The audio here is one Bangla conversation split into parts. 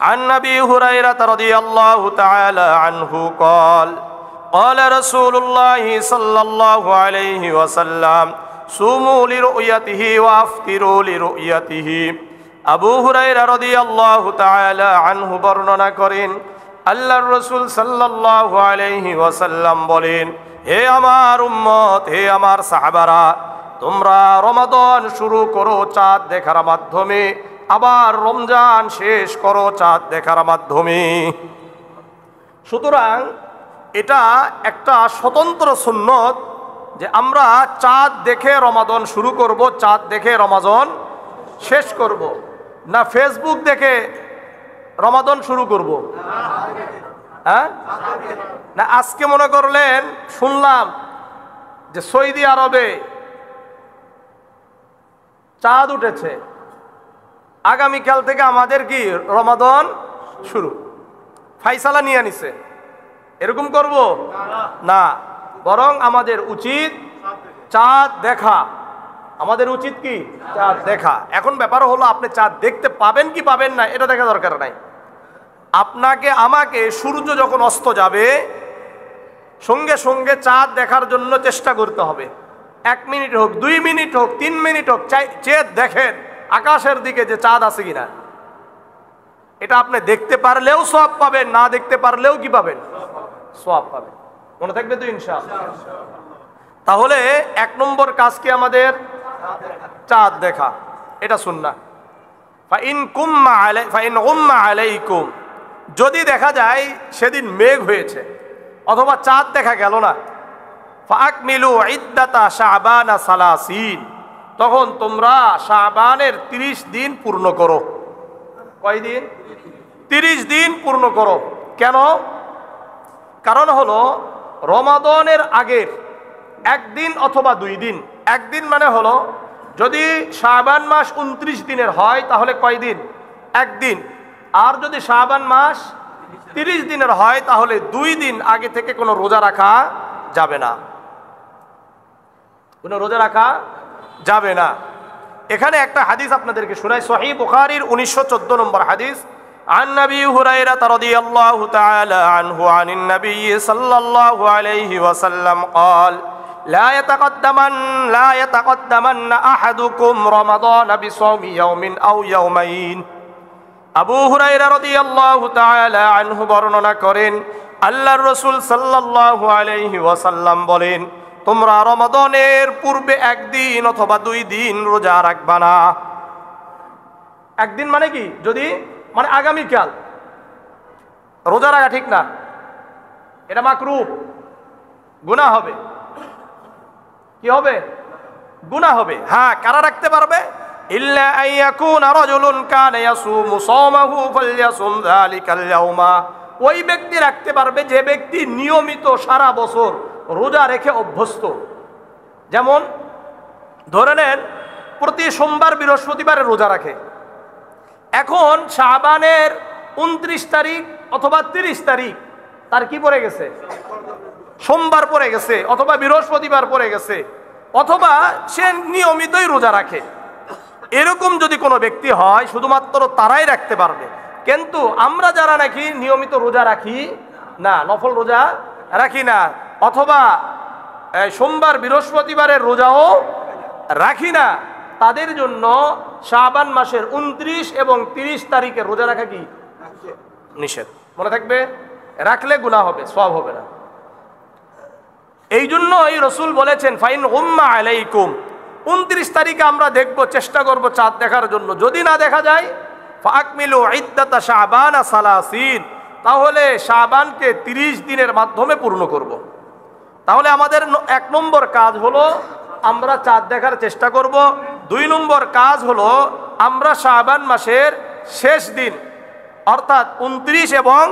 عن أبي هريرة رضي الله تعالى عنه قال قال رسول الله صلى الله عليه وسلم صوموا لرؤيته وافطروا لرؤيته আবু হুরায়রা রাদিয়াল্লাহু তাআলা আনহু বর্ণনা করেন আল্লাহর রাসূল সাল্লাল্লাহু আলাইহি ওয়াসাল্লাম বলেন, হে আমার উম্মত, হে আমার সাহাবারা, তোমরা রমাদান শুরু করো চাঁদ দেখার মাধ্যমে, আবার রমজান শেষ করো চাঁদ দেখার মাধ্যমে। সুতরাং এটা একটা স্বতন্ত্র সুন্নত যে আমরা চাঁদ দেখে রমাদান শুরু করব, চাঁদ দেখে রমাদান শেষ করব, না ফেসবুক দেখে রমাদান শুরু করব? হ্যাঁ, না আজকে মনে করলেন শুনলাম যে সৌদি আরবে চাঁদ উঠেছে, আগামীকাল থেকে আমাদের কি রমাদান শুরু, ফাইসালা নিয়ে নিছে, এরকম করব না। বরং আমাদের উচিত চাঁদ দেখা, আমাদের উচিত কি চাঁদ দেখা। এখন ব্যাপার হলো আপনি চাঁদ দেখতে পাবেন কি পাবেন না এটা দেখা দরকার নাই। আপনাকে আমাকে সূর্য যখন অস্ত যাবে সঙ্গে সঙ্গে চাঁদ দেখার জন্য চেষ্টা করতে হবে। 1 মিনিট হোক, 2 মিনিট হোক, 3 মিনিট হোক, চেয়ে দেখেন আকাশের দিকে যে চাঁদ আছে কিনা। এটা আপনি দেখতে পারলেও সওয়াব পাবেন, না দেখতে পারলেও কি পাবেন? সওয়াব পাবেন। মনে থাকবে তো ইনশাআল্লাহ। তাহলে 1 নম্বর কাজ কি আমাদের? চাঁদ দেখা, এটা সুন্নাহ। ফাইন গুম্মা আলাইকুম, যদি দেখা যায় সেদিন মেঘ হয়েছে অথবা চাঁদ দেখা গেল না, ফাকমিলু ইদ্দাতা শাবানা সালাসিন, তখন তোমরা শাবানের 30 দিন পূর্ণ করো। কয় দিন? 30 দিন পূর্ণ করো। কেন? কারণ হলো রমাদানের আগের 1 দিন অথবা 2 দিন, 1 দিন মানে হলো যদি শাবান মাস 29 দিনের হয় তাহলে কয় দিন? 1 দিন। আর যদি শাবান মাস 30 দিনের হয় তাহলে 2 দিন আগে থেকে কোনো রোজা রাখা যাবে না, কোনো রোজা রাখা যাবে না। এখানে একটা হাদিস আপনাদেরকে শোনাই, সহিহ বুখারীর 1914 নম্বর হাদিস। عن أبي هريرة رضي الله تعالى عنه عن النبي صلى الله عليه وسلم قال لا يتقدمن أحدكم رمضان بصوم يوم أو يومين। আবু হুরায়রা রাদিয়াল্লাহু তাআলা আনহু বর্ণনা করেন আল্লাহর রাসূল সাল্লাল্লাহু আলাইহি ওয়াসাল্লাম বলেন, তোমরা রমাদানের পূর্বে 1 দিন অথবা 2 দিন রোজা রাখবা না। 1 দিন মানে কি? যদি মানে আগামীকাল রোজা রাখা ঠিক না, এটা মাকরুহ, গুনাহ হবে। কি হবে? গুনাহ হবে। হ্যাঁ, কারা রাখতে পারবে? ইল্লা আইয়াকুনা রাজুলুন কানা ইয়াসুমু সাওমাহু ফালইয়াসুম যালিকাল ইয়াওমা, ওই ব্যক্তি রাখতে পারবে যে ব্যক্তি নিয়মিত সারা বছর রোজা রেখে অভ্যস্ত। যেমন ধরে নেন প্রতি সোমবার বৃহস্পতিবারে রোজা রাখে, এখন শাবানের 29 তারিখ অথবা 30 তারিখ তার কি পড়ে গেছে? সোমবার পড়ে গেছে অথবা বৃহস্পতিবার পড়ে গেছে, অথবা সে নিয়মিতই রোজা রাখে। এরকম যদি কোনো ব্যক্তি হয় শুধুমাত্র তারাই রাখতে পারবে। কিন্তু আমরা যারা নাকি নিয়মিত রোজা রাখি না, নফল রোজা রাখি না, অথবা সোমবার বৃহস্পতিবারের রোজাও রাখি না, তাদের জন্য শাবান মাসের 29 এবং 30 তারিখে রোজা রাখা কি নিষেধ। মনে থাকবে, রাখলে গুনাহ হবে, সওয়াব হবে না। এই জন্য এই রাসূল বলেছেন ফাইন গুম্মা আলাইকুম, 29 তারিখে আমরা দেখব, চেষ্টা করব চাঁদ দেখার জন্য। যদি না দেখা যায় ফাকমিলু ইদ্দাতা শাবানা সালাসিন, তাহলে শাবানকে 30 দিনের মাধ্যমে পূর্ণ করব। তাহলে আমাদের 1 নম্বর কাজ হলো আমরা চাঁদ দেখার চেষ্টা করব। 2 নম্বর কাজ হলো আমরা শাবান মাসের শেষ দিন অর্থাৎ 29 এবং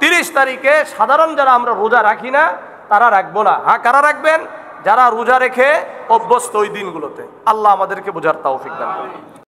30 তারিখে সাধারণ যারা আমরা রোজা রাখি না তারা রাখবো না। হ্যাঁ, কারা রাখবেন? যারা রোজা রেখে অভ্যস্ত ওই দিনগুলোতে। আল্লাহ আমাদেরকে বোঝার তৌফিক দান করুন।